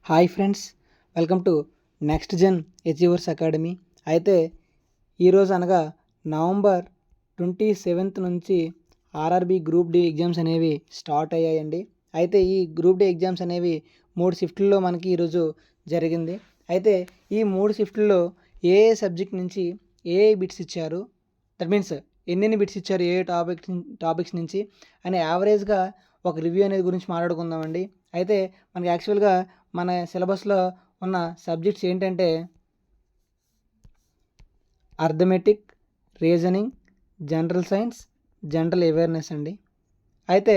Hi friends, welcome to next gen achievers academy. అయితే ఈరోజు అనగా నవంబర్ 27 నుంచి ఆర్ఆర్బి గ్రూప్ డి ఎగ్జామ్స్ అనేవి స్టార్ట్ అయ్యాయండి. అయితే ఈ గ్రూప్ డి ఎగ్జామ్స్ అనేవి 3 షిఫ్ట్లలో మనకి ఈరోజు జరిగింది. అయితే ఈ 3 షిఫ్ట్లలో ఏ సబ్జెక్ట్ నుంచి ఏ బిట్స్ ఇచ్చారు, దట్ మీన్స్ ఎన్ని బిట్స్ ఇచ్చారు, ఏ టాపిక్స్ నుంచి అని యావరేజ్గా ఒక రివ్యూ అనేది గురించి మాట్లాడుకుందామండి. అయితే మనకి యాక్చువల్గా మన సిలబస్లో ఉన్న సబ్జెక్ట్స్ ఏంటంటే arithmetic, reasoning, general science, general awareness అండి. అయితే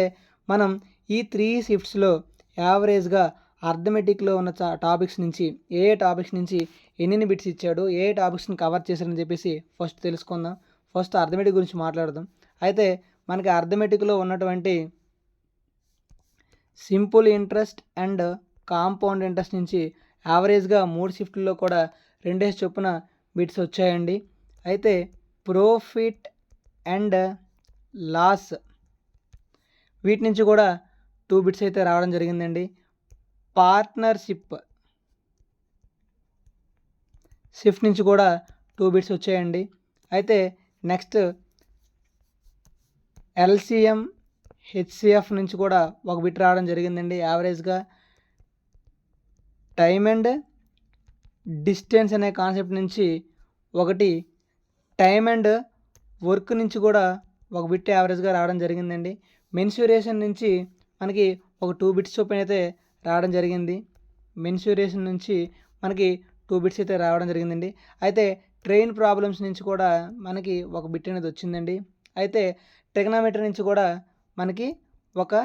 మనం ఈ 3 షిఫ్ట్స్లో యావరేజ్గా అర్థమెటిక్లో ఉన్న టాపిక్స్ నుంచి ఏ టాపిక్స్ నుంచి ఎన్ని బిట్స్ ఇచ్చాడు, ఏ టాపిక్స్ని కవర్ చేశారని చెప్పేసి ఫస్ట్ తెలుసుకుందాం. ఫస్ట్ అర్థమెటిక్ గురించి మాట్లాడదాం. అయితే మనకి అర్థమెటిక్లో ఉన్నటువంటి simple interest and compound interest నుంచి యావరేజ్గా 3 షిఫ్ట్లలో కూడా 2 చొప్పున బిట్స్ వచ్చాయండి. అయితే ప్రాఫిట్ అండ్ లాస్ వీటి నుంచి కూడా 2 బిట్స్ అయితే రావడం జరిగిందండి. పార్ట్నర్షిప్ షిఫ్ట్ నుంచి కూడా 2 బిట్స్ వచ్చాయండి. అయితే నెక్స్ట్ ఎల్సిఎం హెచ్సిఎఫ్ నుంచి కూడా ఒక బిట్ రావడం జరిగిందండి. యావరేజ్గా టైమ్ అండ్ డిస్టెన్స్ అనే కాన్సెప్ట్ నుంచి ఒకటి, టైమ్ అండ్ వర్క్ నుంచి కూడా ఒక బిట్ యావరేజ్గా రావడం జరిగిందండి. మెన్సురేషన్ నుంచి మనకి ఒక 2 బిట్స్ చొప్పున అయితే రావడం జరిగింది. మెన్సురేషన్ నుంచి మనకి 2 బిట్స్ అయితే రావడం జరిగిందండి. అయితే ట్రైన్ ప్రాబ్లమ్స్ నుంచి కూడా మనకి ఒక బిట్ అనేది వచ్చిందండి. అయితే ట్రిగ్నోమెట్రీ నుంచి కూడా మనకి ఒక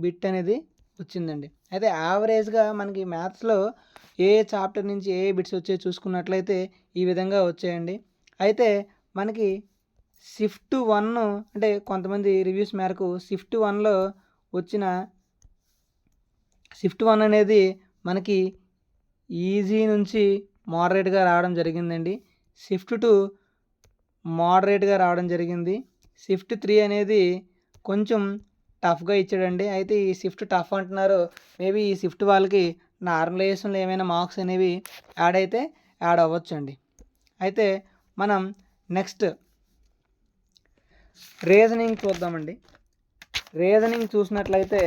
బిట్ అనేది వచ్చిందండి. అయితే యావరేజ్గా మనకి మ్యాథ్స్లో ఏ చాప్టర్ నుంచి ఏ బిట్స్ వచ్చాయో చూసుకున్నట్లయితే ఈ విధంగా వచ్చాయండి. అయితే మనకి షిఫ్ట్ 1 అంటే కొంతమంది రివ్యూస్ మేరకు షిఫ్ట్ 1లో వచ్చిన షిఫ్ట్ 1 అనేది మనకి ఈజీ నుంచి మోడరేట్గా రావడం జరిగిందండి. షిఫ్ట్ 2 మోడరేట్గా రావడం జరిగింది. షిఫ్ట్ 3 అనేది కొంచెం టఫ్గా ఇచ్చాడండి. అయితే ఈ షిఫ్ట్ టఫ్ అంటున్నారు, మేబీ ఈ షిఫ్ట్ వాళ్ళకి నార్మలైజేషన్లో ఏమైనా మార్క్స్ అనేవి యాడ్ అవ్వచ్చు అండి. అయితే మనం నెక్స్ట్ రీజనింగ్ చూద్దామండి. రీజనింగ్ చూసినట్లయితే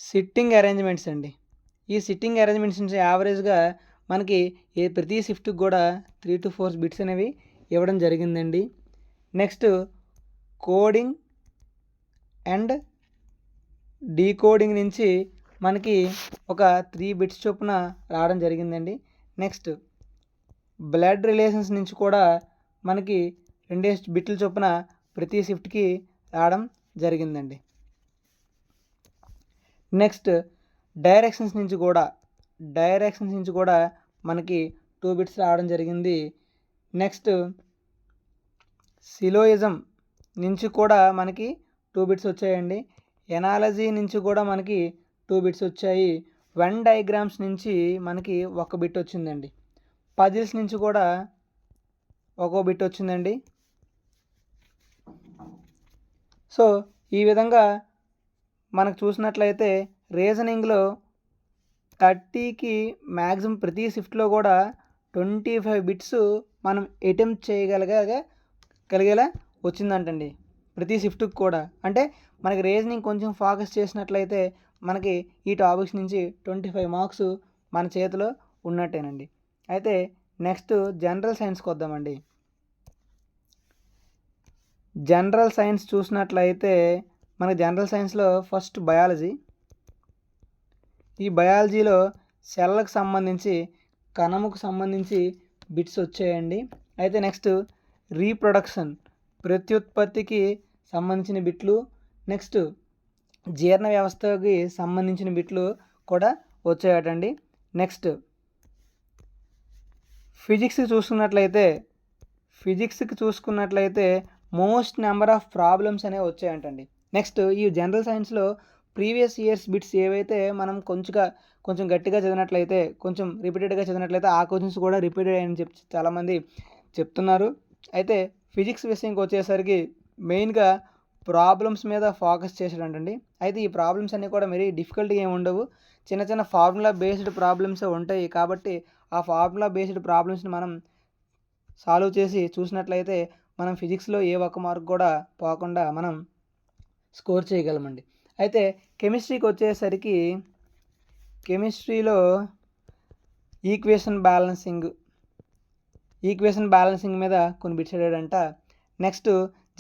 సిట్టింగ్ అరేంజ్మెంట్స్ అండి. ఈ సిట్టింగ్ అరేంజ్మెంట్స్ నుంచి యావరేజ్గా మనకి ప్రతి షిఫ్ట్కి కూడా 3 to 4 బిట్స్ అనేవి ఇవ్వడం జరిగిందండి. నెక్స్ట్ కోడింగ్ అండ్ డీకోడింగ్ నుంచి మనకి ఒక 3 బిట్స్ చొప్పున రావడం జరిగిందండి. నెక్స్ట్ బ్లడ్ రిలేషన్స్ నుంచి కూడా మనకి 2 బిట్ల చొప్పున ప్రతి షిఫ్ట్కి రావడం జరిగిందండి. నెక్స్ట్ డైరెక్షన్స్ నుంచి కూడా మనకి 2 బిట్స్ రావడం జరిగింది. నెక్స్ట్ సిలోయిజం నుంచి కూడా మనకి 2 బిట్స్ వచ్చాయండి. ఎనాలజీ నుంచి కూడా మనకి 2 బిట్స్ వచ్చాయి. వెన్ డయాగ్రామ్స్ నుంచి మనకి 1 బిట్ వచ్చిందండి. పజిల్స్ నుంచి కూడా 1 బిట్ వచ్చిందండి. సో ఈ విధంగా మనకు చూసినట్లయితే రీజనింగ్లో 30కి మ్యాక్సిమం ప్రతి షిఫ్ట్లో కూడా 25 బిట్స్ మనం అటెంప్ట్ చేయగలిగేలా వచ్చిందంటండి ప్రతి షిఫ్ట్కి కూడా. అంటే మనకి రీజనింగ్ కొంచెం ఫోకస్ చేసినట్లయితే మనకి ఈ టాపిక్స్ నుంచి 25 మార్క్స్ మన చేతిలో ఉన్నట్టేనండి. అయితే నెక్స్ట్ జనరల్ సైన్స్కి వద్దామండి. జనరల్ సైన్స్ చూసినట్లయితే మనకి జనరల్ సైన్స్లో ఫస్ట్ బయాలజీ. ఈ బయాలజీలో సెల్లకు సంబంధించి, కణముకు సంబంధించి బిట్స్ వచ్చాయండి. అయితే నెక్స్ట్ రీప్రొడక్షన్, ప్రత్యుత్పత్తికి సంబంధించిన బిట్లు, నెక్స్ట్ జీర్ణ వ్యవస్థకి సంబంధించిన బిట్లు కూడా వచ్చాయటండి. నెక్స్ట్ ఫిజిక్స్కి చూసుకున్నట్లయితే మోస్ట్ నెంబర్ ఆఫ్ ప్రాబ్లమ్స్ అనేవి వచ్చాయంటండి. నెక్స్ట్ ఈ జనరల్ సైన్స్లో ప్రీవియస్ ఇయర్స్ బిట్స్ ఏవైతే మనం కొంచెం గట్టిగా చదివినట్లయితే, కొంచెం రిపీటెడ్గా చదివినట్లయితే ఆ క్వశ్చన్స్ కూడా రిపీటెడ్ అని చెప్పి చాలామంది చెప్తున్నారు. అయితే ఫిజిక్స్ విషయంకి వచ్చేసరికి మెయిన్గా ప్రాబ్లమ్స్ మీద ఫోకస్ చేసాడంటండి. అయితే ఈ ప్రాబ్లమ్స్ అన్నీ కూడా మరీ డిఫికల్ట్‌గా ఏమి ఉండవు. చిన్న చిన్న ఫార్ములా బేస్డ్ ప్రాబ్లమ్సే ఉంటాయి. కాబట్టి ఆ ఫార్ములా బేస్డ్ ప్రాబ్లమ్స్‌ని మనం సాల్వ్ చేసి చూసినట్లయితే మనం ఫిజిక్స్‌లో ఏ ఒక్క మార్క్ కూడా పోకుండా మనం స్కోర్ చేయగలమండి. అయితే కెమిస్ట్రీకి కెమిస్ట్రీలో ఈక్వేషన్ బ్యాలెన్సింగ్ మీద కొన్ని బిట్స్ అడిగాడంట. Next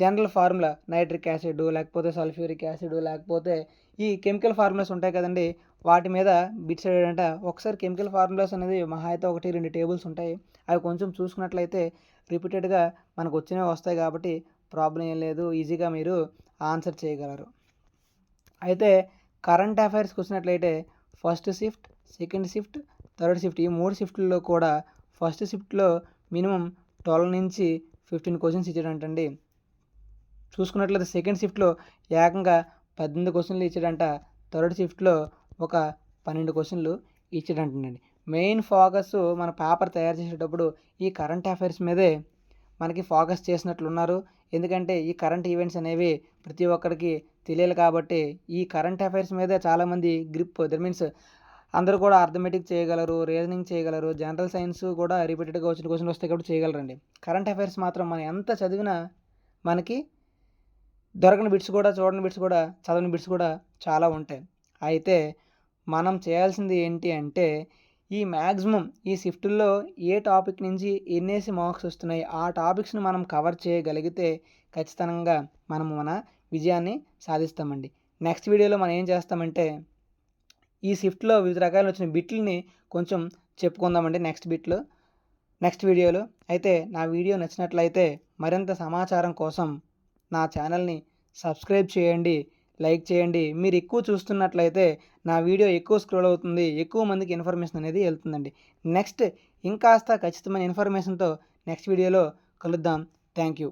general formula nitric acid లేకపోతే సల్ఫ్యూరిక్ యాసిడ్ లేకపోతే ఈ కెమికల్ ఫార్ములాస్ ఉంటాయి కదండి, వాటి మీద బిట్స్ అడిగాడంట. ఒకసారి కెమికల్ ఫార్ములాస్ అనేది మహా అయితే 1-2 టేబుల్స్ ఉంటాయి. అవి కొంచెం చూసుకున్నట్లయితే రిపీటెడ్గా మనకు వచ్చినవి వస్తాయి కాబట్టి ప్రాబ్లం ఏం లేదు, ఈజీగా మీరు ఆన్సర్ చేయగలరు. అయితే కరెంట్ అఫైర్స్కి వచ్చినట్లయితే first shift, second shift, third shift ఈ 3 షిఫ్ట్లలో కూడా ఫస్ట్ షిఫ్ట్లో మినిమం 12 నుంచి 15 క్వశ్చన్స్ ఇచ్చాడంటండి. చూసుకున్నట్లయితే సెకండ్ షిఫ్ట్లో ఏకంగా 18 క్వశ్చన్లు ఇచ్చాడంట. థర్డ్ షిఫ్ట్లో ఒక 12 క్వశ్చన్లు ఇచ్చాడంటండి. మెయిన్ ఫోకస్ మన పేపర్ తయారు చేసేటప్పుడు ఈ కరెంట్ అఫైర్స్ మీదే మనకి ఫోకస్ చేసినట్లున్నారు. ఎందుకంటే ఈ కరెంట్ ఈవెంట్స్ అనేవి ప్రతి ఒక్కరికి తెలియాలి కాబట్టి ఈ కరెంట్ అఫైర్స్ మీదే చాలామంది గ్రిప్ దట్ మీన్స్ అందరూ కూడా అర్థమెటిక్ చేయగలరు, రీజనింగ్ చేయగలరు, జనరల్ సైన్స్ కూడా రిపీటెడ్గా వచ్చిన క్వశ్చన్లు వస్తాయి కాబట్టి చేయగలరండి. కరెంట్ అఫైర్స్ మాత్రం మనం ఎంత చదివినా మనకి దొరకని బిట్స్ కూడా, చూడని బిట్స్ కూడా, చదవని బిట్స్ కూడా చాలా ఉంటాయి. అయితే మనం చేయాల్సింది ఏంటి అంటే ఈ మ్యాక్సిమం ఈ షిఫ్టుల్లో ఏ టాపిక్ నుంచి ఎన్నేసి మార్క్స్ వస్తున్నాయి ఆ టాపిక్స్ని మనం కవర్ చేయగలిగితే ఖచ్చితంగా మనం మన విజయాన్ని సాధిస్తామండి. నెక్స్ట్ వీడియోలో మనం ఏం చేస్తామంటే ఈ షిఫ్ట్లో వివిధ రకాలు వచ్చిన బిట్లని కొంచెం చెప్పుకుందామండి నెక్స్ట్ వీడియోలో. అయితే నా వీడియో నచ్చినట్లయితే మరింత సమాచారం కోసం నా ఛానల్ని సబ్స్క్రైబ్ చేయండి, లైక్ చేయండి. మీరు ఎక్కువ చూస్తున్నట్లయితే నా వీడియో ఎక్కువ స్క్రోల్ అవుతుంది, ఎక్కువ మందికి ఇన్ఫర్మేషన్ అనేది వెళ్తుందండి. నెక్స్ట్ ఇంకాస్త ఖచ్చితమైన ఇన్ఫర్మేషన్తో నెక్స్ట్ వీడియోలో కలుద్దాం. Thank you.